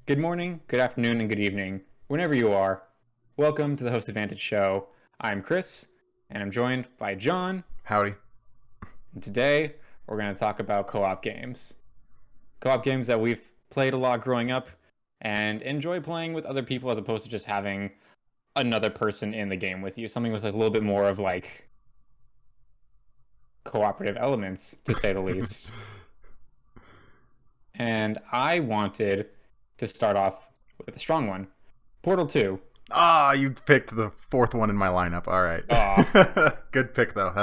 Good morning, good afternoon, and good evening, whenever you are. Welcome to the Host Advantage Show. I'm Chris, and I'm joined by John. Howdy. And today, we're going to talk about co-op games. Co-op games that we've played a lot growing up and enjoy playing with other people as opposed to just having another person in the game with you. Something with a little bit more of cooperative elements, to say the least. And I wanted to start off with a strong one. Portal 2. You picked the fourth one in my lineup. All right. Good pick though.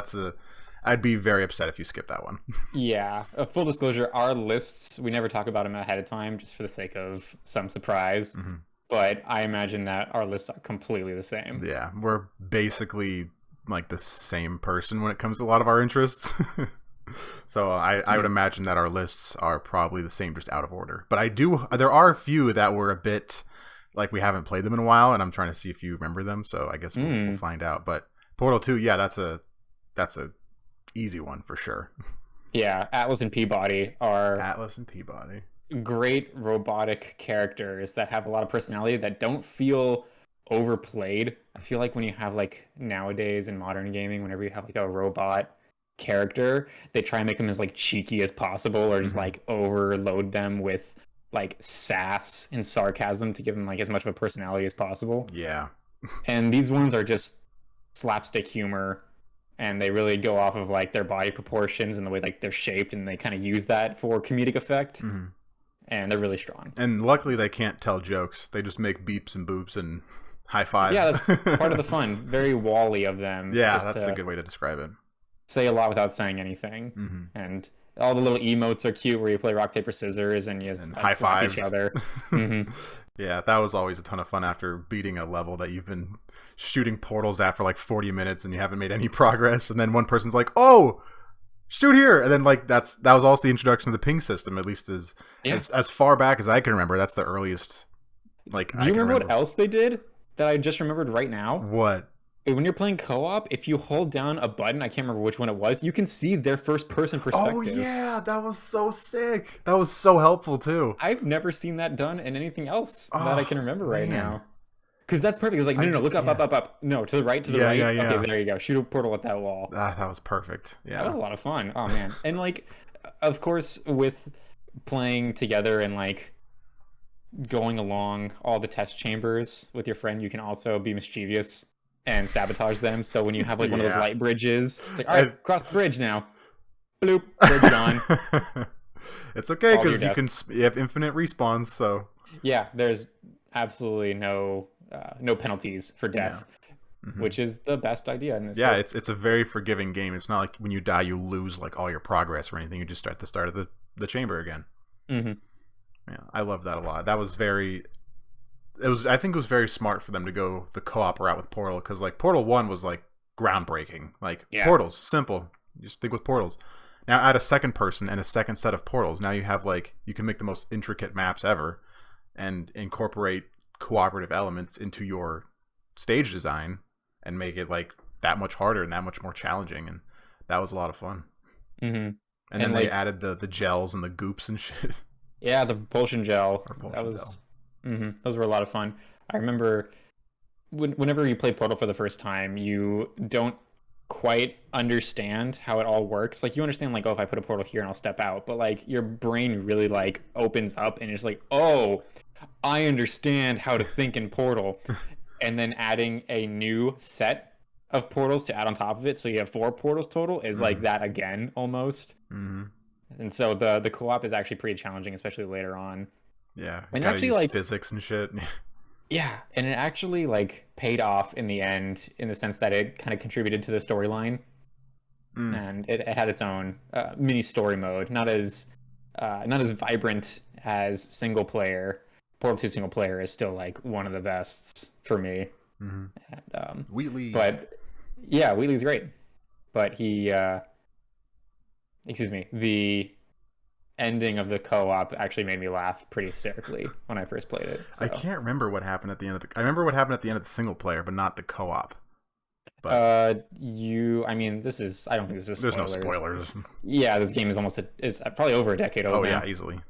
I'd be very upset if you skipped that one. Yeah. Full disclosure, our lists, we never talk about them ahead of time just for the sake of some surprise. Mm-hmm. But I imagine that our lists are completely the same. Yeah, we're basically like the same person when it comes to a lot of our interests. So I would imagine that our lists are probably the same, just out of order. But there are a few that were a bit like we haven't played them in a while, and I'm trying to see if you remember them. So I guess we'll find out. But Portal 2, yeah, that's a easy one for sure. Yeah, Atlas and Peabody are great robotic characters that have a lot of personality that don't feel overplayed. I feel like when you have nowadays in modern gaming, whenever you have a robot character, they try and make them as cheeky as possible, or just overload them with sass and sarcasm to give them as much of a personality as possible. Yeah. And these ones are just slapstick humor, and they really go off of their body proportions and the way they're shaped, and they kind of use that for comedic effect. Mm-hmm. And they're really strong. And luckily they can't tell jokes. They just make beeps and boops and high fives. Yeah, that's part of the fun. Very Wall-E of them. Yeah, that's a good way to describe it. Say a lot without saying anything. Mm-hmm. And all the little emotes are cute where you play rock, paper, scissors and you high five each other. Mm-hmm. Yeah, that was always a ton of fun after beating a level that you've been shooting portals at for 40 minutes and you haven't made any progress. And then one person's like, oh, shoot here. And then that was also the introduction of the ping system, at least as far back as I can remember. That's the earliest. Do you remember what else they did that I just remembered right now? What? When you're playing co-op, if you hold down a button, I can't remember which one it was, you can see their first-person perspective. Oh, yeah, that was so sick. That was so helpful, too. I've never seen that done in anything else that I can remember right now. Because that's perfect. It's no, look up, up. No, to the right, right. Yeah. Okay, there you go. Shoot a portal at that wall. That was perfect. Yeah. That was a lot of fun. Oh, man. And, of course, with playing together and, going along all the test chambers with your friend, you can also be mischievous and sabotage them. So when you have one of those light bridges, it's all right, cross the bridge now. Bloop, bridge gone. It's okay because you have infinite respawns. So yeah, there's absolutely no penalties for death, which is the best idea in this. Yeah, it's a very forgiving game. It's not like when you die you lose all your progress or anything. You just start at the start of the chamber again. Mm-hmm. Yeah, I love that a lot. That was I think it was very smart for them to go the co-op route with Portal, because Portal 1 was groundbreaking. Portals, simple. Just think with portals. Now add a second person and a second set of portals. Now you have you can make the most intricate maps ever and incorporate cooperative elements into your stage design and make it that much harder and that much more challenging, and that was a lot of fun. Mm-hmm. And then they added the gels and the goops and shit. Yeah, the propulsion gel. Those were a lot of fun. I remember whenever you play Portal for the first time, you don't quite understand how it all works. You understand if I put a portal here and I'll step out, but your brain really opens up and it's oh, I understand how to think in Portal. And then adding a new set of portals to add on top of it, so you have 4 portals total, is that again almost. Mm-hmm. And so the co-op is actually pretty challenging, especially later on. Yeah, and actually use physics and shit. Yeah, and it actually paid off in the end, in the sense that it kind of contributed to the storyline, and it had its own mini story mode, not as vibrant as single player. Portal 2 single player is still one of the bests for me. Mm-hmm. And, Wheatley, but yeah, Wheatley's great, but the ending of the co-op actually made me laugh pretty hysterically when I first played it. So. I can't remember what happened at the end of I remember what happened at the end of the single player, but not the co-op. But I don't think this is spoilers. There's no spoilers. Yeah, this game is probably over a decade old now. Yeah, easily.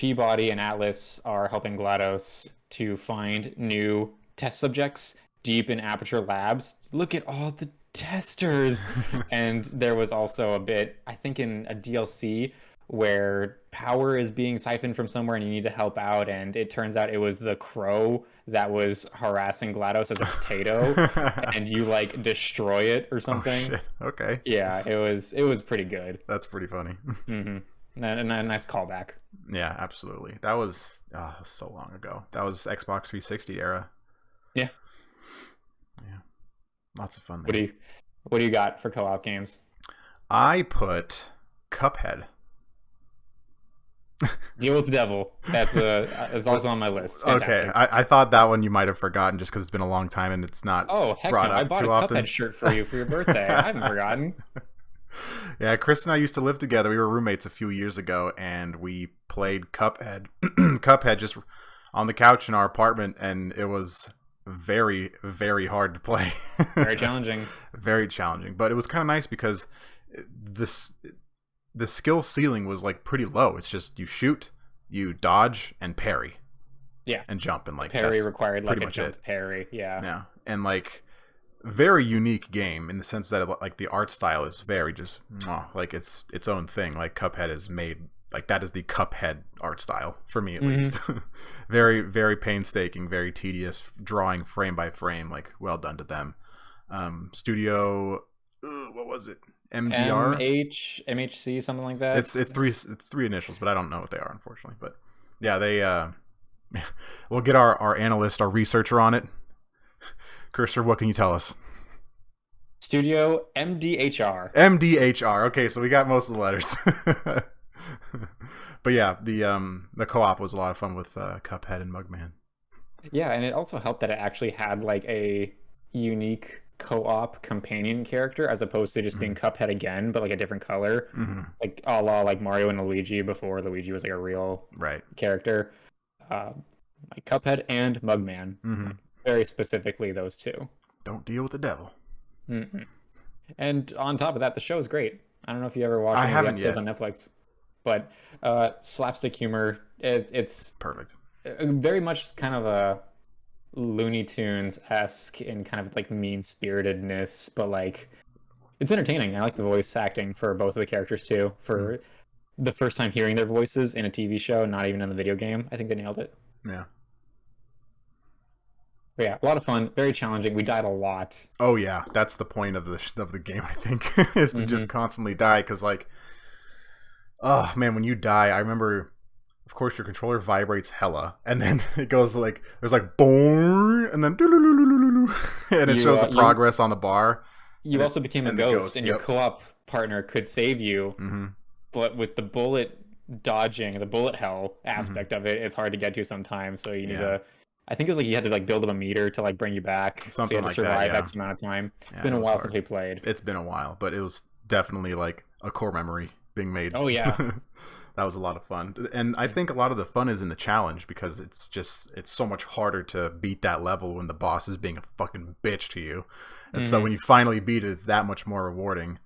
Peabody and Atlas are helping GLaDOS to find new test subjects deep in Aperture Labs. Look at all the testers. And there was also a bit, I think, in a DLC where power is being siphoned from somewhere and you need to help out, and it turns out it was the crow that was harassing GLaDOS as a potato, and you like destroy it or something. Oh, shit. Okay. Yeah, it was pretty good. That's pretty funny. Mm-hmm. A nice callback. Yeah, absolutely. That was so long ago. That was Xbox 360 era. Yeah. Yeah. Lots of fun there. What do you got for co-op games? I put Cuphead. Deal with the Devil. It's also on my list. Fantastic. Okay, I thought that one you might have forgotten just because it's been a long time and it's not. Oh heck brought no! up I bought too a often. Cuphead shirt for you for your birthday. I haven't forgotten. Yeah, Chris and I used to live together. We were roommates a few years ago, and we played Cuphead. Cuphead just on the couch in our apartment, and it was very, very hard to play. Very challenging. Very challenging, but it was kind of nice because the skill ceiling was like pretty low. It's just you shoot, you dodge, and parry. Yeah. And jump, and like parry required like a jump it. parry. Yeah. Yeah, and like very unique game in the sense that like the art style is very just like it's its own thing. Like Cuphead is made like that is the Cuphead art style for me at least. Very, very painstaking, very tedious, drawing frame by frame. Like well done to them. Studio, what was it? MDR, MHC, something like that. It's three initials, but I don't know what they are, unfortunately. But yeah, they we'll get our analyst, our researcher on it. Cursor, what can you tell us? Studio MDHR. MDHR. Okay, so we got most of the letters. But yeah, the co-op was a lot of fun with Cuphead and Mugman. Yeah, and it also helped that it actually had like a unique co-op companion character as opposed to just being Cuphead again, but like a different color, like a la like Mario and Luigi before Luigi was like a real character. Like Cuphead and Mugman, very specifically those two. Don't deal with the devil. And on top of that, the show is great. I don't know if you ever watched any of the episodes on Netflix, but slapstick humor. It's perfect. Very much kind of a Looney Tunes-esque in kind of its like mean-spiritedness, but like it's entertaining. I like the voice acting for both of the characters too. For the first time hearing their voices in a TV show, not even in the video game, I think they nailed it. Yeah. But yeah, a lot of fun, very challenging. We died a lot. Oh yeah, that's the point of the game, I think, is to just constantly die. Because like, oh man, when you die, I remember. Of course, your controller vibrates hella, and then it goes like there's like boom, and then and it shows the progress on the bar. You also became a ghost, and your co-op partner could save you, but with the bullet dodging, the bullet hell aspect of it, it's hard to get to sometimes. So you need to. I think it was like you had to like build up a meter to like bring you back. Something so you had to like survive that. Yeah. X amount of time. It's been a while since we played. It's been a while, but it was definitely like a core memory being made. Oh yeah. That was a lot of fun. And I think a lot of the fun is in the challenge because it's so much harder to beat that level when the boss is being a fucking bitch to you. And so when you finally beat it, it's that much more rewarding.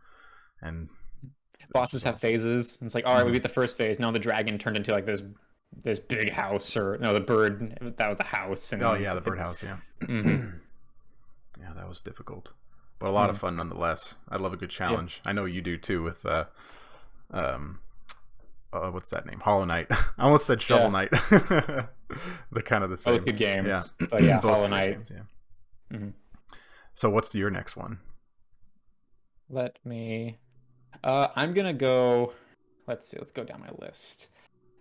And bosses have phases. It's like, all right, we beat the first phase. Now the dragon turned into like this big house, or no, the bird, that was the house. And the birdhouse, yeah. Yeah, that was difficult. But a lot of fun nonetheless. I love a good challenge. I know you do too with what's that name? Hollow Knight. I almost said Shovel Knight. They're kind of the same. Both good games. Yeah. But yeah, Hollow Knight. Games, yeah. So what's your next one? Let me... I'm going to go... Let's see. Let's go down my list.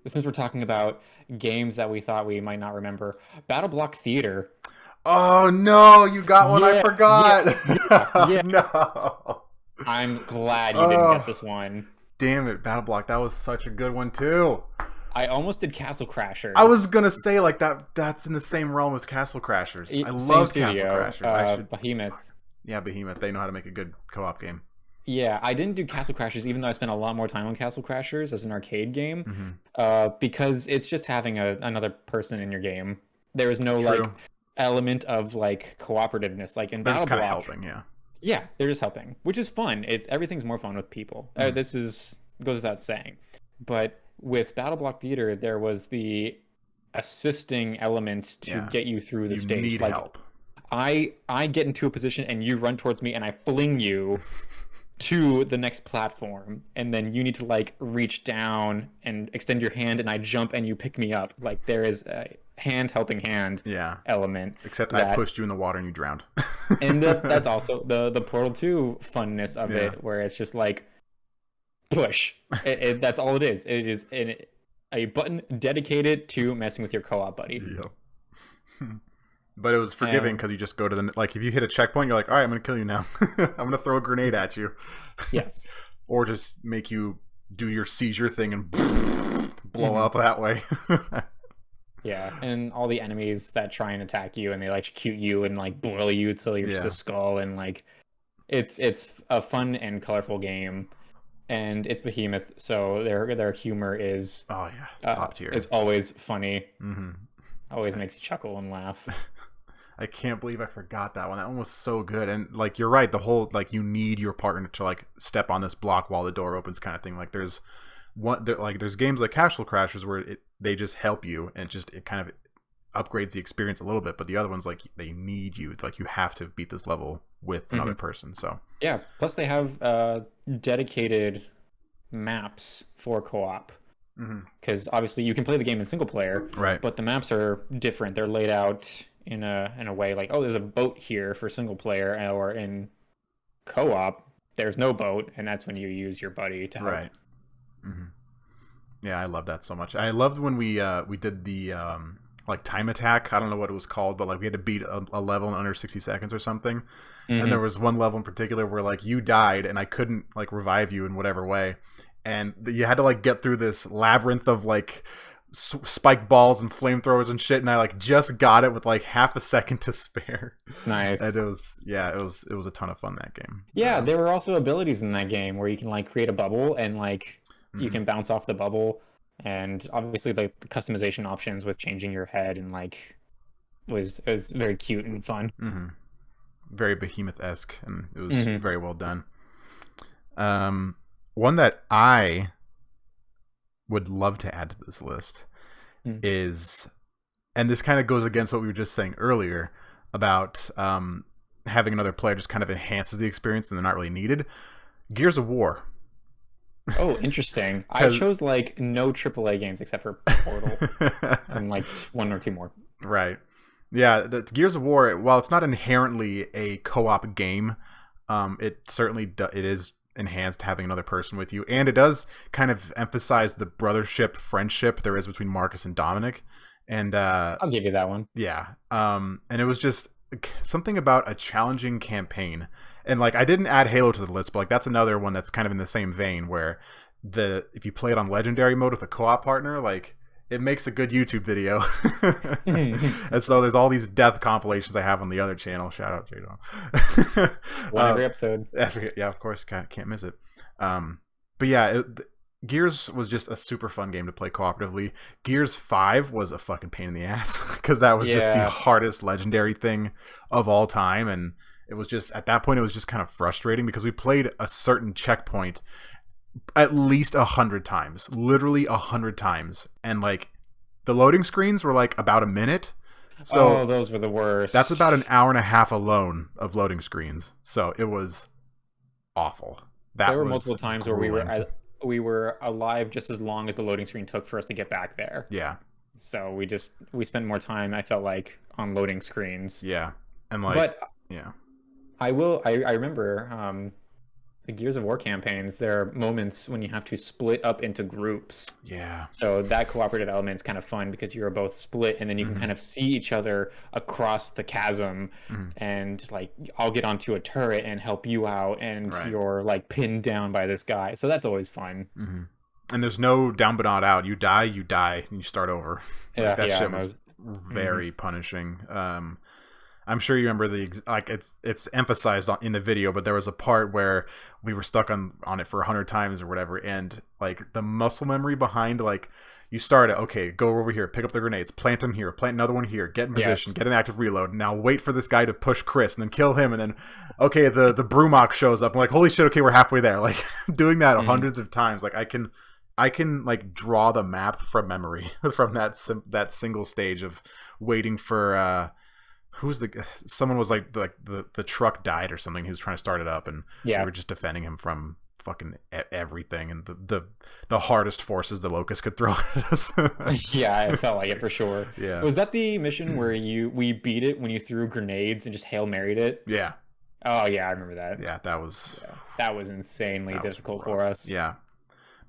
Since we're talking about games that we thought we might not remember. Battle Block Theater. Oh, no. You got one I forgot. Yeah. No. I'm glad you didn't get this one. Damn it, Battle Block. That was such a good one, too. I almost did Castle Crashers. I was going to say, like, that's in the same realm as Castle Crashers. I love Castle Crashers. Behemoth. Yeah, Behemoth. They know how to make a good co-op game. Yeah, I didn't do Castle Crashers, even though I spent a lot more time on Castle Crashers as an arcade game, because it's just having another person in your game. There is no, like, element of, like, cooperativeness. Like, in Battle Block... They're just kind of helping, yeah. Yeah, they're just helping, which is fun. Everything's more fun with people. This goes without saying. But with Battle Block Theater, there was the assisting element to get you through the stage. Need like help. I get into a position and you run towards me and I fling you to the next platform, and then you need to like reach down and extend your hand, and I jump and you pick me up. Like there is a hand helping hand element. Except I pushed you in the water and you drowned. And that's also the Portal 2 funness of it, where it's just like push. That's all it is. It is a button dedicated to messing with your co-op buddy. Yep. But it was forgiving because you just go to the, like, if you hit a checkpoint, you're like, all right, I'm going to kill you now. I'm going to throw a grenade at you. Yes. Or just make you do your seizure thing and blow up that way. Yeah, and all the enemies that try and attack you and they electrocute you and like boil you till you're just a skull, and like it's a fun and colorful game, and it's Behemoth, so their humor is top tier. It's always funny. Always makes you chuckle and laugh. I can't believe I forgot that one. That one was so good. And like you're right, the whole like you need your partner to like step on this block while the door opens kind of thing. Like there's games like Castle Crashers where they just help you and it kind of upgrades the experience a little bit, but the other ones like they need you. Like you have to beat this level with another person. So yeah, plus they have dedicated maps for co-op. Because obviously you can play the game in single player, right? But the maps are different. They're laid out in a way like, oh, there's a boat here for single player, or in co-op there's no boat, and that's when you use your buddy to help. Right. Yeah, I love that so much. I loved when we did the like time attack. I don't know what it was called, but like we had to beat a level in under 60 seconds or something. And there was one level in particular where like you died and I couldn't like revive you in whatever way. And you had to like get through this labyrinth of like spike balls and flamethrowers and shit, and I like just got it with like half a second to spare. Nice. And it was a ton of fun, that game. Yeah, there were also abilities in that game where you can like create a bubble and like you can bounce off the bubble, and obviously like the customization options with changing your head and like was very cute and fun. Very Behemoth-esque, and it was very well done. One that I would love to add to this list is, and this kind of goes against what we were just saying earlier about having another player just kind of enhances the experience and they're not really needed. Gears of War. Oh, interesting. I chose like no AAA games except for Portal and like one or two more. Right. Yeah, the Gears of War, while it's not inherently a co-op game, it certainly it is enhanced having another person with you, and it does kind of emphasize the brothership, friendship there is between Marcus and Dominic. And I'll give you that one. Yeah. And it was just something about a challenging campaign. And like I didn't add Halo to the list, but like that's another one that's kind of in the same vein where if you play it on legendary mode with a co-op partner, like it makes a good YouTube video. And so there's all these death compilations I have on the other channel. Shout out Jadon. One every episode. Yeah, of course, can't miss it. But yeah, Gears was just a super fun game to play cooperatively. Gears 5 was a fucking pain in the ass because that was just the hardest legendary thing of all time, and it was just at that point it was just kind of frustrating because we played a certain checkpoint at least 100 times, literally 100 times, and like the loading screens were like about a minute. So those were the worst. That's about an hour and a half alone of loading screens. So it was awful. There were multiple times grueling. Where we were alive just as long as the loading screen took for us to get back there. Yeah. So we spent more time, I felt like, on loading screens. Yeah. And like, but yeah. I remember the Gears of War campaigns, there are moments when you have to split up into groups. Yeah. So that cooperative element is kind of fun because you're both split, and then you can kind of see each other across the chasm, and like I'll get onto a turret and help you out, and you're like pinned down by this guy. So that's always fun. And there's no down but not out. You die, and you start over. Like, that shit was very punishing. I'm sure you remember it's emphasized in the video, but there was a part where we were stuck on it for 100 times or whatever, and like the muscle memory behind like you start it, okay, go over here, pick up the grenades, plant them here, plant another one here, get in position, get an active reload, now wait for this guy to push Chris and then kill him, and then okay, the Brumok shows up. I'm like, holy shit, okay, we're halfway there. Like doing that hundreds of times, like I can I can like draw the map from memory from that single stage of waiting for someone was like the truck died or something. He was trying to start it up, and we were just defending him from fucking everything and the hardest forces the Locust could throw at us. Yeah, I felt like it for sure. Yeah. Was that the mission where we beat it when you threw grenades and just Hail Married it? Yeah. Oh yeah, I remember that. Yeah, that was insanely difficult for us. Yeah.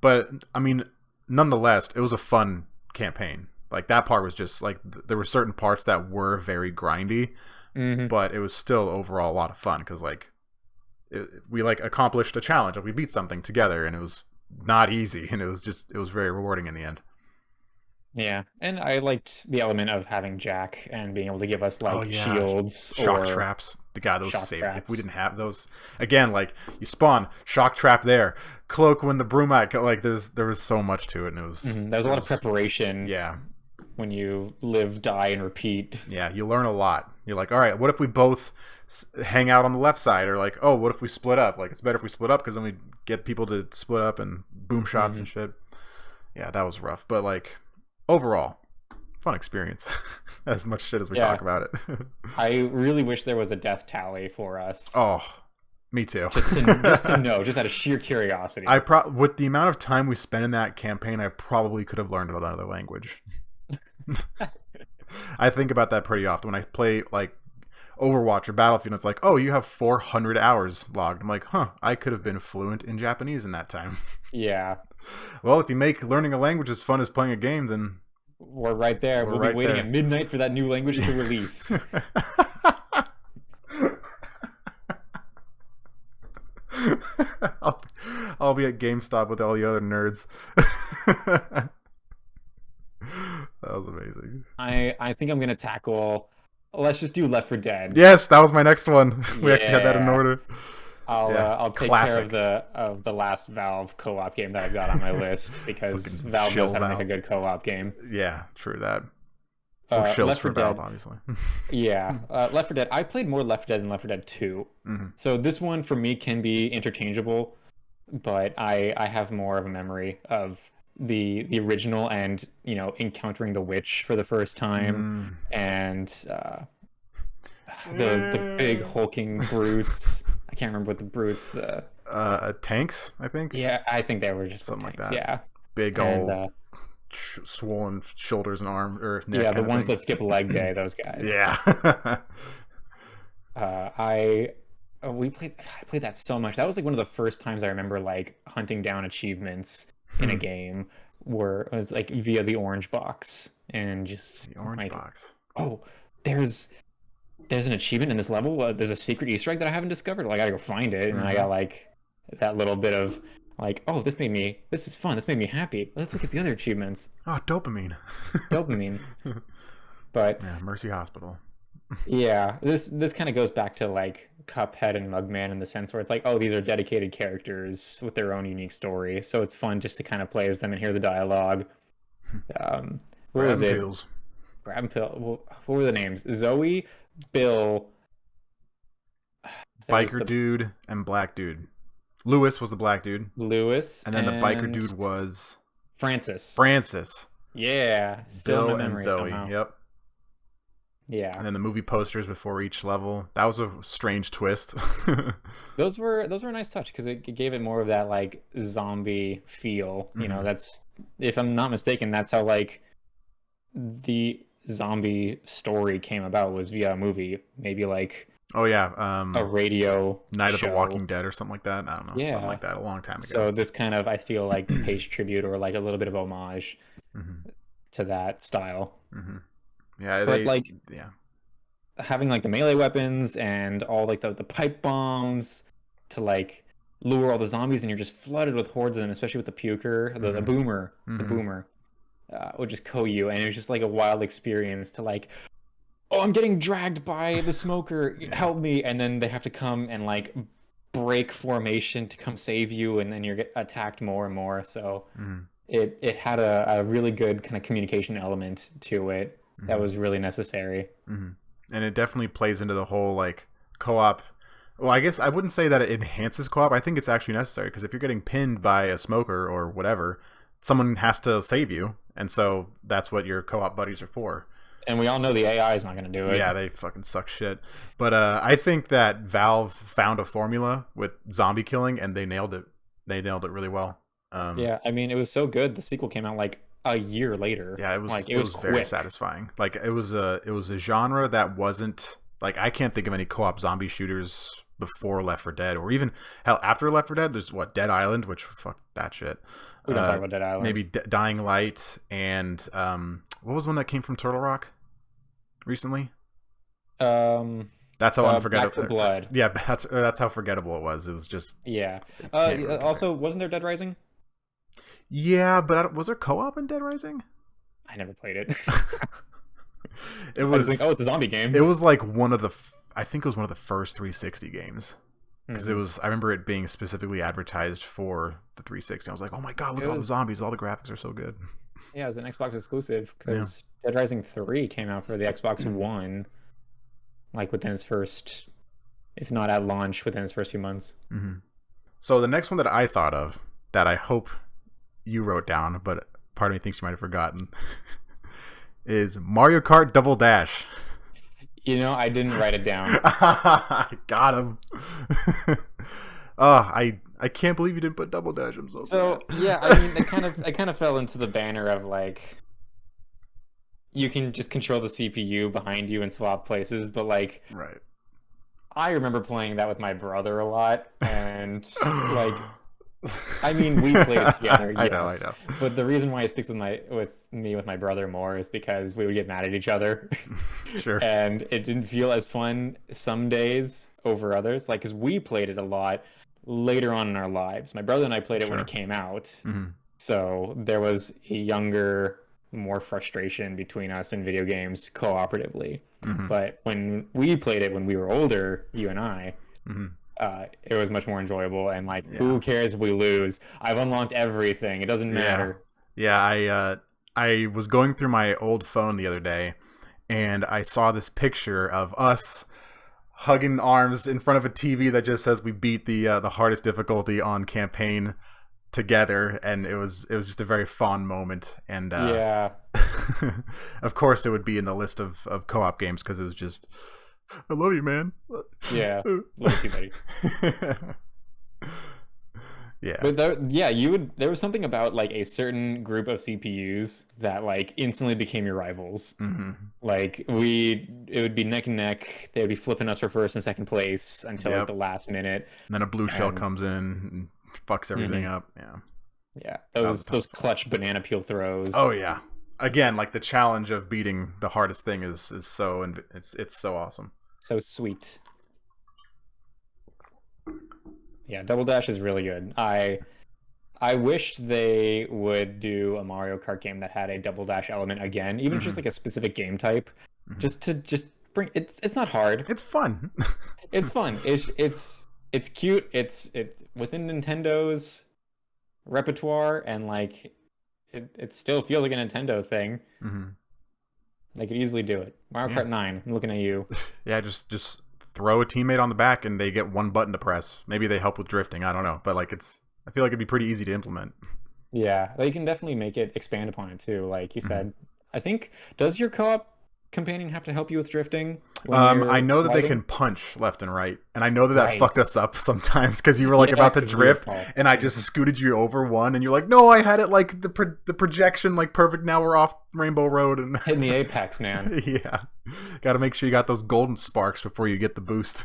But I mean, nonetheless, it was a fun campaign. Like that part was just like there were certain parts that were very grindy, but it was still overall a lot of fun because like we like accomplished a challenge and we beat something together, and it was not easy, and it was very rewarding in the end. Yeah, and I liked the element of having Jack and being able to give us like shields, shock traps. The guy those saved. If we didn't have those, again, like you spawn shock trap there, cloak when the bromide. Like there was so much to it, and it was there was a lot of preparation. Yeah, when you live, die, and repeat. Yeah, you learn a lot. You're like, all right, what if we both hang out on the left side, or like, oh, what if we split up? Like, it's better if we split up because then we get people to split up and boom shots and shit. Yeah, that was rough, but like overall, fun experience. As much shit as we talk about it. I really wish there was a death tally for us. Oh, me too. just to know, just out of sheer curiosity. With the amount of time we spent in that campaign, I probably could have learned another language. I think about that pretty often when I play like Overwatch or Battlefield. It's like, oh, you have 400 hours logged. I'm like, huh, I could have been fluent in Japanese in that time. Yeah. Well, if you make learning a language as fun as playing a game, then we're right there. We'll be waiting at midnight for that new language to release. I'll be at GameStop with all the other nerds. That was amazing. I think I'm gonna tackle. Let's just do Left 4 Dead. Yes, that was my next one. We actually had that in order. I'll take care of the last Valve co-op game that I've got on my list because Valve knows how to make a good co-op game. Yeah, true that. Left 4 Dead, Valve, obviously. Yeah, Left 4 Dead. I played more Left 4 Dead than Left 4 Dead 2. So this one for me can be interchangeable, but I have more of a memory of the original and encountering the witch for the first time and the big hulking brutes. I can't remember what the brutes. Tanks, I think. Yeah, I think they were just something tanks, like that. Yeah, big old swollen shoulders and arms or neck. Yeah, the ones that skip leg day. Those guys. Yeah. I played that so much. That was like one of the first times I remember like hunting down achievements in a game where it was like via the orange box and just the orange box. Oh, there's an achievement in this level. There's a secret Easter egg that I haven't discovered. Like, I gotta go find it, and I got like that little bit of like, oh, this is fun. This made me happy. Let's look at the other achievements. Oh, dopamine. Dopamine. But yeah, Mercy Hospital. Yeah, this kind of goes back to like Cuphead and Mugman in the sense where it's like, oh, these are dedicated characters with their own unique story, so it's fun just to kind of play as them and hear the dialogue. What was it? Grab and Pill. What were the names? Zoe, Bill, Biker Dude, and Black Dude. Lewis was the black dude. Lewis, and then the biker dude was Francis. Yeah, still Bill in my memory and Zoe. somehow. Yep. Yeah. And then the movie posters before each level. That was a strange twist. Those were a nice touch because it gave it more of that like zombie feel. You know, that's, if I'm not mistaken, that's how like the zombie story came about, was via a movie. Maybe like oh yeah, a radio Night show. of the Walking Dead or something like that. I don't know, something like that a long time ago. So this kind of, I feel like, pays tribute or like a little bit of homage to that style. Yeah, but having like the melee weapons and all like the pipe bombs to like lure all the zombies, and you're just flooded with hordes of them, especially with the puker, the boomer, would just KO you, and it was just like a wild experience to like, oh, I'm getting dragged by the smoker, help me, and then they have to come and like break formation to come save you, and then you're attacked more and more. So it had a really good kind of communication element to it that was really necessary. And it definitely plays into the whole like co-op. Well, I guess I wouldn't say that it enhances co-op. I think it's actually necessary, because if you're getting pinned by a smoker or whatever, someone has to save you, and so that's what your co-op buddies are for. And we all know the AI is not going to do it. Yeah, they fucking suck shit. But I think that Valve found a formula with zombie killing, and they nailed it. They nailed it really well. Yeah, I mean, it was so good. The sequel came out like a year later. Yeah, it was like it was very satisfying. Like it was a genre that wasn't like, I can't think of any co-op zombie shooters before Left 4 Dead, or even hell after Left 4 Dead. There's what, Dead Island, which fuck that shit. We don't talk about Dead Island. Maybe Dying Light, and what was one that came from Turtle Rock recently? That's how unforgettable. Back 4 Blood. Yeah, that's how forgettable it was. It was just Also, wasn't there Dead Rising? Yeah, but was there co-op in Dead Rising? I never played it. It was like, it's a zombie game. It was like one of the I think it was one of the first 360 games, because it was. I remember it being specifically advertised for the 360. I was like, oh my god, look at all the zombies! All the graphics are so good. Yeah, it was an Xbox exclusive, because Dead Rising 3 came out for the Xbox One, like within its first, if not at launch, within its first few months. Mm-hmm. So the next one that I thought of, that I hope you wrote down, but part of me thinks you might have forgotten, is Mario Kart Double Dash. You know, I didn't write it down. I got him. I can't believe you didn't put Double Dash. I'm so sad. Yeah, I mean, I kind of fell into the banner of like, you can just control the CPU behind you and swap places, but like, right. I remember playing that with my brother a lot, and like, I mean, we played it together. Yes, I know. But the reason why it sticks with my brother more is because we would get mad at each other. Sure. And it didn't feel as fun some days over others. Like, because we played it a lot later on in our lives. My brother and I played it when it came out. Mm-hmm. So there was a younger, more frustration between us in video games cooperatively. Mm-hmm. But when we played it when we were older, you and I, it was much more enjoyable, and like, who cares if we lose? I've unlocked everything. It doesn't matter. Yeah, I was going through my old phone the other day, and I saw this picture of us hugging arms in front of a TV that just says we beat the hardest difficulty on campaign together, and it was just a very fond moment. And of course it would be in the list of co-op games, because it was just, I love you, man. Yeah, love you, buddy. Yeah, but there was something about like a certain group of CPUs that like instantly became your rivals. Mm-hmm. Like it would be neck and neck. They would be flipping us for first and second place until like the last minute. And then a blue shell comes in and fucks everything up. Yeah, those clutch banana peel throws. Oh yeah. Again, like, the challenge of beating the hardest thing is so, and it's so awesome. So sweet. Yeah, Double Dash is really good. I wished they would do a Mario Kart game that had a Double Dash element again, even just like a specific game type, just to bring. It's not hard. It's fun. It's fun. It's cute. It's within Nintendo's repertoire, and like it still feels like a Nintendo thing. They could easily do it. Mario Kart 9. I'm looking at you. Yeah, just throw a teammate on the back and they get one button to press. Maybe they help with drifting. I don't know, but like, I feel like it'd be pretty easy to implement. Yeah, they can definitely make it expand upon it too. Like you said, I think, does your co-op companion have to help you with drifting? I know that they can punch left and right, and I know that fucked us up sometimes, because you were like about to drift, and I just scooted you over one, and you're like, no, I had it like the projection like perfect. Now we're off Rainbow Road and hitting the apex, man. Yeah, got to make sure you got those golden sparks before you get the boost.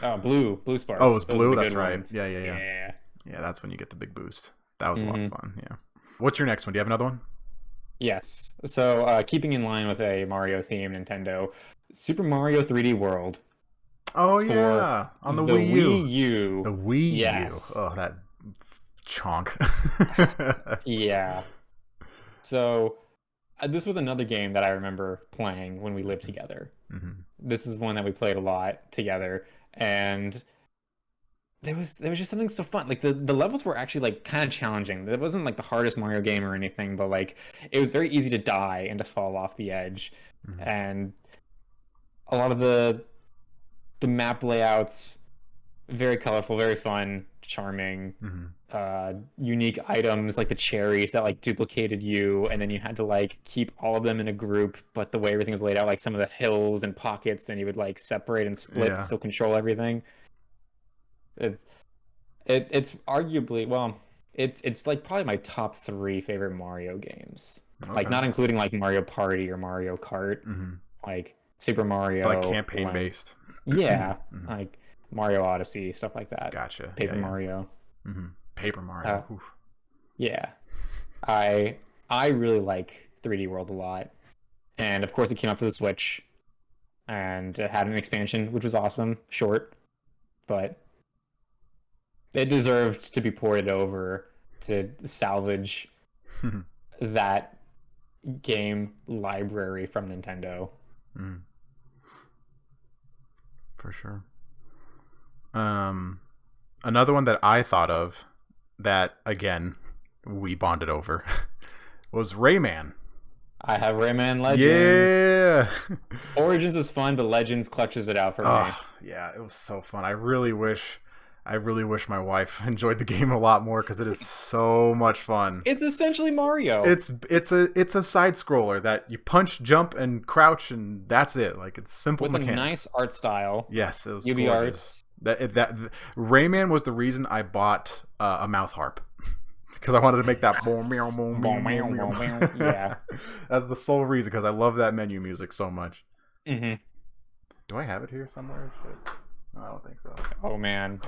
Oh, blue sparks. Oh, it's blue. That's right. Ones. Yeah. That's when you get the big boost. That was a lot of fun. Yeah. What's your next one? Do you have another one? Yes. So, keeping in line with a Mario theme, Nintendo, Super Mario 3D World. Oh yeah, on the Wii U. The Wii yes. U. Oh, that chonk. Yeah. So, this was another game that I remember playing when we lived together. This is one that we played a lot together, and there was just something so fun. Like the levels were actually like kind of challenging. It wasn't like the hardest Mario game or anything, but like it was very easy to die and to fall off the edge. And a lot of the map layouts, very colorful, very fun, charming. unique items like the cherries that like duplicated you, and then you had to like keep all of them in a group, but the way everything was laid out, like some of the hills and pockets, then you would like separate and split and still control everything. It's arguably, well, it's like probably my top 3 favorite Mario games. Okay. Like not including like Mario Party or Mario Kart. Like Super Mario, but like campaign based. Yeah, like Mario Odyssey, stuff like that. Gotcha. Paper Mario. Paper Mario. Yeah, I really like 3D World a lot, and of course it came out for the Switch, and it had an expansion which was awesome, short, but it deserved to be ported over to salvage that game library from Nintendo. For sure. Another one that I thought of that, again, we bonded over was Rayman. I have Rayman Legends. Yeah. Origins was fun, but Legends clutches it out for me. Yeah, it was so fun. I really wish my wife enjoyed the game a lot more because it is so much fun. It's essentially Mario. It's a side scroller that you punch, jump, and crouch, and that's it. Like, it's simple with mechanics. A nice art style. Yes, it was UV gorgeous. That Rayman was the reason I bought a mouth harp because I wanted to make that boom meow boom boom boom boom. Yeah, that's the sole reason, because I love that menu music so much. Do I have it here somewhere? Shit. No, I don't think so. Oh man,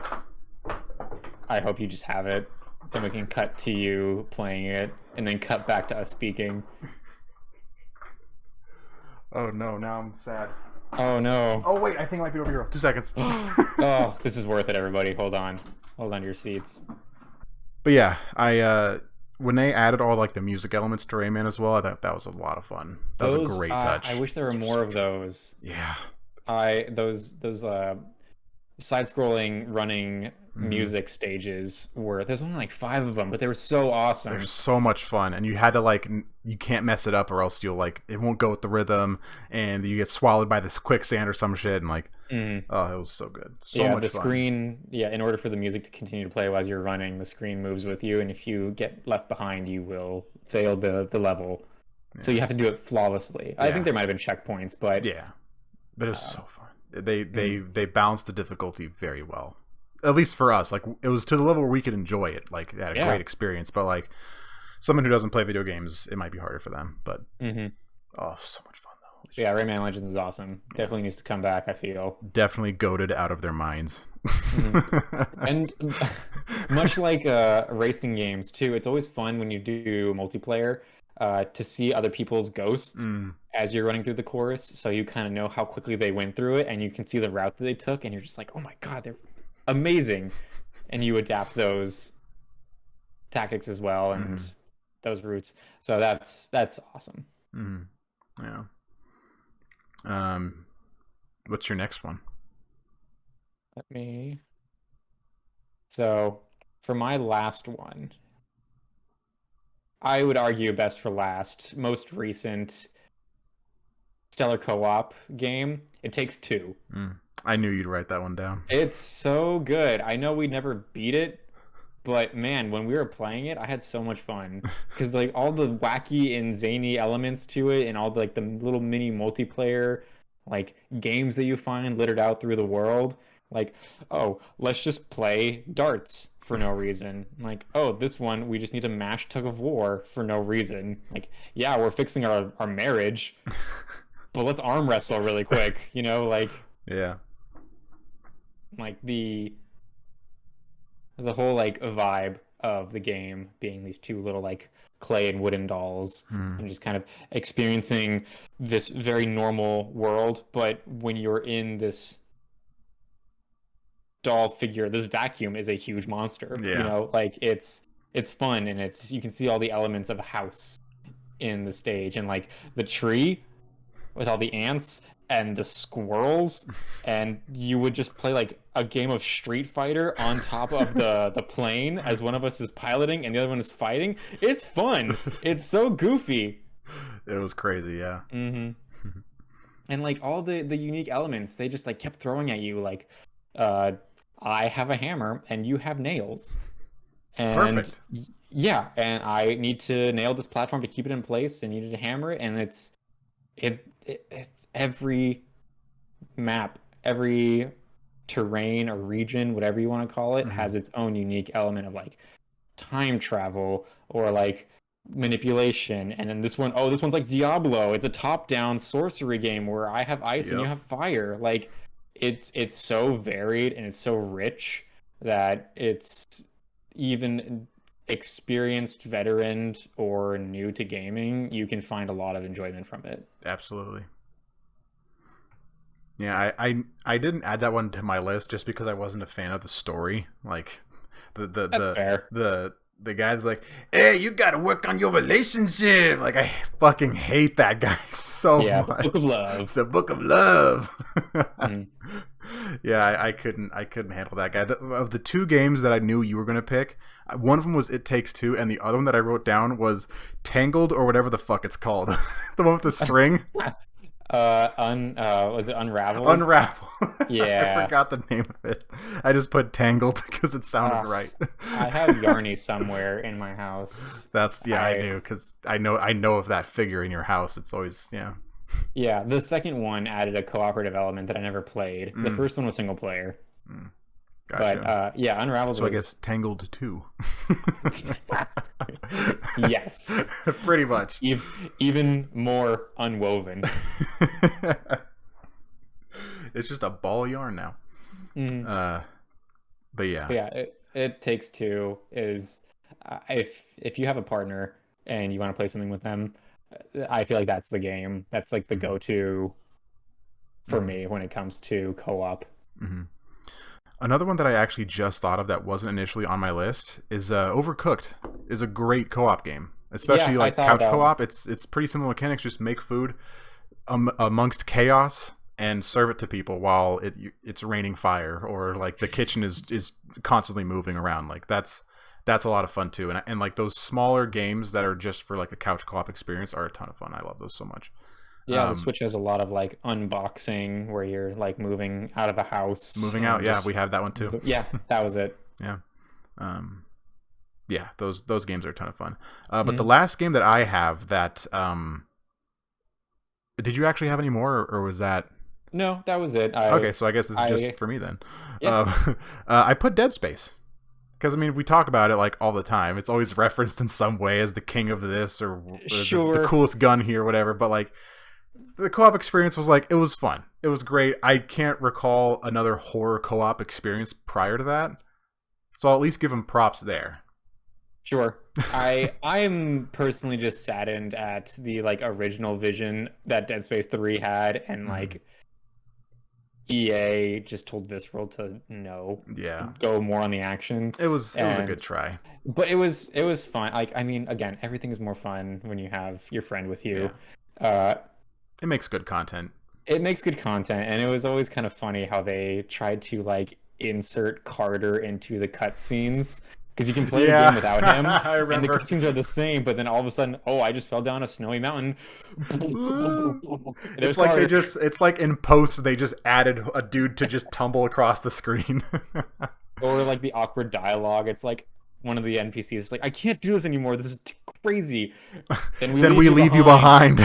I hope you just have it. Then we can cut to you playing it, and then cut back to us speaking. Oh no, now I'm sad. Oh no. Oh wait, I think it might be over here. 2 seconds. Oh, this is worth it, everybody. Hold on to your seats. But yeah, I when they added all like the music elements to Rayman as well, I thought that was a lot of fun. That was a great touch. I wish there were more of those. Yeah. Those side-scrolling running music stages there's only like 5 of them, but they were so awesome. They're so much fun, and you had to you can't mess it up or else you'll it won't go with the rhythm, and you get swallowed by this quicksand or some shit, and oh, it was so good. So much fun. Screen, in order for the music to continue to play while you're running, the screen moves with you, and if you get left behind, you will fail the level. Yeah. So you have to do it flawlessly. Yeah. I think there might have been checkpoints, but it was so fun. They balanced the difficulty very well. At least for us, it was to the level where we could enjoy it, had a great experience. But someone who doesn't play video games, it might be harder for them. But oh, so much fun though. Yeah, Rayman Legends is awesome. Definitely needs to come back, I feel. Definitely goated out of their minds. And much like racing games too, it's always fun when you do multiplayer to see other people's ghosts as you're running through the course, so you kind of know how quickly they went through it, and you can see the route that they took, and you're just like, oh my god, they're amazing, and you adapt those tactics as well and those routes. So that's awesome. Yeah. What's your next one? So for my last one, I would argue best for last, most recent Stellar Co-op game. It Takes Two. I knew you'd write that one down. It's so good. I know we never beat it, but man, when we were playing it, I had so much fun because all the wacky and zany elements to it, and all the little mini multiplayer games that you find littered out through the world. Oh, let's just play darts for no reason. Oh, this one we just need to mash tug of war for no reason. Yeah, we're fixing our marriage, but let's arm wrestle really quick. Yeah. The whole vibe of the game being these two little clay and wooden dolls, and just kind of experiencing this very normal world, but when you're in this doll figure, this vacuum is a huge monster. It's fun, and you can see all the elements of a house in the stage, and the tree with all the ants and the squirrels, and you would just play a game of Street Fighter on top of the plane as one of us is piloting and the other one is fighting. It's fun. It's so goofy. It was crazy, yeah. And all the unique elements, they just kept throwing at you. I have a hammer and you have nails. And Perfect. yeah, and I need to nail this platform to keep it in place and needed to hammer it, and it's every map, every terrain or region, whatever you want to call it, has its own unique element of like time travel or like manipulation. And then this one's like Diablo. It's a top-down sorcery game where I have ice and you have fire. Like it's so varied and it's so rich that it's even experienced veteran or new to gaming, you can find a lot of enjoyment from it. Absolutely. Yeah, I didn't add that one to my list just because I wasn't a fan of the story. Like That's fair. The guy's like, hey, you gotta work on your relationship. Like, I fucking hate that guy so much. The Book of Love. The Book of Love. Yeah, I couldn't handle that guy. Of the two games that I knew you were gonna pick, one of them was It Takes Two, and the other one that I wrote down was Tangled or whatever the fuck it's called. The one with the string. Was it Unravel? Unravel. Yeah. I forgot the name of it. I just put Tangled because it sounded right. I have Yarny somewhere in my house. I knew because I know of that figure in your house. It's always Yeah, the second one added a cooperative element that I never played. The first one was single player. Gotcha. But yeah, Unravel. So I guess Tangled 2. Yes. Pretty much. Even more unwoven. It's just a ball of yarn now. But yeah. It Takes Two is if you have a partner and you want to play something with them, I feel like that's the game. That's like the go-to for me when it comes to co-op. Another one that I actually just thought of that wasn't initially on my list is Overcooked. Is a great co-op game, especially like couch co-op. It's pretty simple mechanics. Just make food amongst chaos and serve it to people while it's raining fire, or like the kitchen is constantly moving around. Like that's a lot of fun too. And like those smaller games that are just for like a couch co-op experience are a ton of fun. I love those so much. Yeah, the Switch has a lot of like unboxing where you're like moving out of a house. Moving out, yeah, we have that one too. Yeah, that was it. Yeah. Yeah, those games are a ton of fun. But the last game that I have that did you actually have any more, or was that? No, that was it. Okay, so I guess this is just for me then. Yeah. I put Dead Space. Because, I mean, we talk about it, like, all the time. It's always referenced in some way as the king of this or the coolest gun here, whatever. But, like, the co-op experience was, like, it was fun. It was great. I can't recall another horror co-op experience prior to that. So I'll at least give them props there. Sure. I'm personally just saddened at the, like, original vision that Dead Space 3 had. And, like, EA just told Visceral to go more on the action. It was a good try, but it was fun. Like, I mean, again, everything is more fun when you have your friend with you. It makes good content. It makes good content, and it was always kind of funny how they tried to like insert Carter into the cutscenes. Because you can play the game without him, and the cutscenes are the same, but then all of a sudden, I just fell down a snowy mountain. It's like it's like in post, they just added a dude to just tumble across the screen. Or like the awkward dialogue. It's like one of the NPCs is like, I can't do this anymore. This is crazy. Then we leave you behind.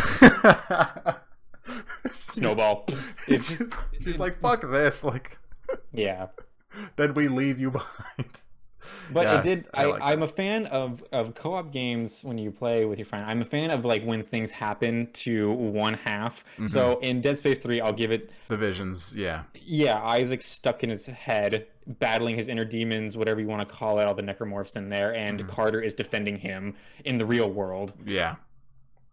Snowball. She's like, fuck this. Like, yeah. Then we leave you behind. But I'm a fan of co-op games when you play with your friend. I'm a fan of like when things happen to one half. So in Dead Space 3, I'll give it the visions. Yeah, Isaac's stuck in his head, battling his inner demons, whatever you want to call it, all the necromorphs in there, and Carter is defending him in the real world. Yeah,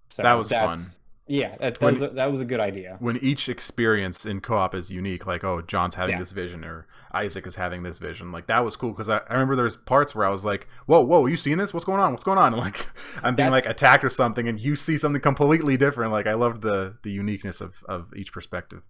so that was fun. Yeah, that was a good idea. When each experience in co-op is unique, like, John's having this vision, or Isaac is having this vision. Like, that was cool, because I remember there's parts where I was like, whoa, you seeing this? What's going on? And, like, I'm being, like, attacked or something, and you see something completely different. Like, I loved the uniqueness of each perspective.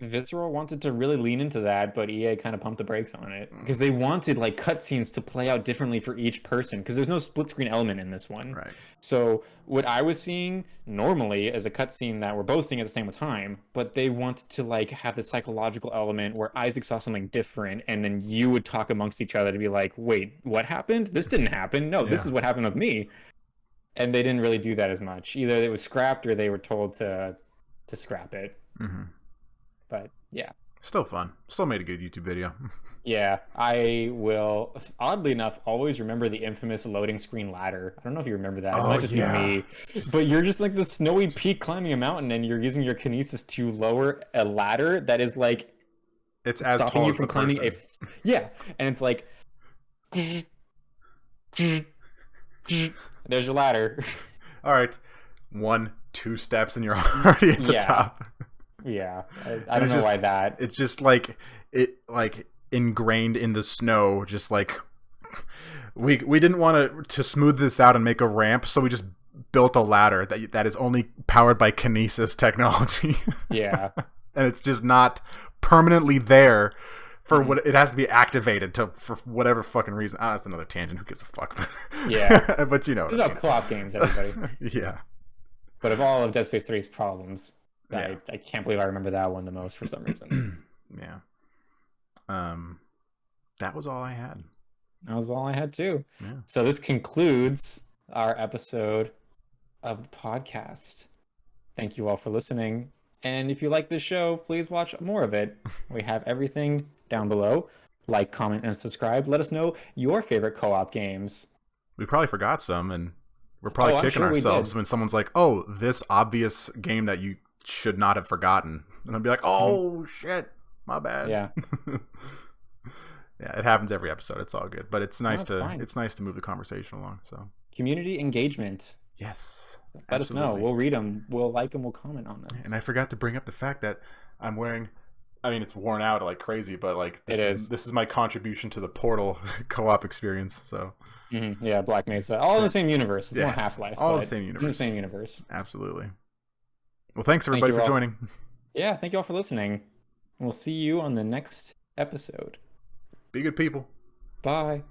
Visceral wanted to really lean into that, but EA kind of pumped the brakes on it because they wanted like cutscenes to play out differently for each person because there's no split screen element in this one. Right. So what I was seeing normally is a cutscene that we're both seeing at the same time, but they wanted to like have the psychological element where Isaac saw something different, and then you would talk amongst each other to be like, "Wait, what happened? This didn't happen. No, this is what happened with me." And they didn't really do that as much. Either it was scrapped or they were told to scrap it. Mm-hmm. But yeah. Still fun. Still made a good YouTube video. Yeah, I will, oddly enough, always remember the infamous loading screen ladder. I don't know if you remember that. It might just be me. But you're just like the snowy peak climbing a mountain, and you're using your kinesis to lower a ladder that is like it's as stopping tall you as from the climbing person. yeah, and it's like there's your ladder. All right, 1-2 steps and you're already at the top. Yeah, I don't know why that. It's just like ingrained in the snow. Just like we didn't want to smooth this out and make a ramp, so we just built a ladder that is only powered by kinesis technology. Yeah, and it's just not permanently there for what it has to be activated for whatever fucking reason. That's another tangent. Who gives a fuck? Yeah, but you know, it's about co-op games, everybody. Yeah, but of all of Dead Space 3's problems, I can't believe I remember that one the most for some reason. Yeah. That was all I had. That was all I had too. Yeah. So this concludes our episode of the podcast. Thank you all for listening. And if you like this show, please watch more of it. We have everything down below. Like, comment, and subscribe. Let us know your favorite co-op games. We probably forgot some, and we're probably kicking ourselves when someone's like, "Oh, this obvious game that you should not have forgotten," and I'll be like, "Oh shit, my bad." Yeah. Yeah, it happens every episode. It's all good, but it's nice it's nice to move the conversation along. So community engagement. Yes, let us know. We'll read them. We'll like them. We'll comment on them. And I forgot to bring up the fact that I'm wearing. I mean, it's worn out like crazy, but like this is my contribution to the Portal co-op experience. So yeah, Black Mesa, all in the same universe. It's more Half-Life, all the same universe. In the same universe. Absolutely. Well, thanks everybody for joining. Yeah, thank you all for listening. We'll see you on the next episode. Be good people. Bye.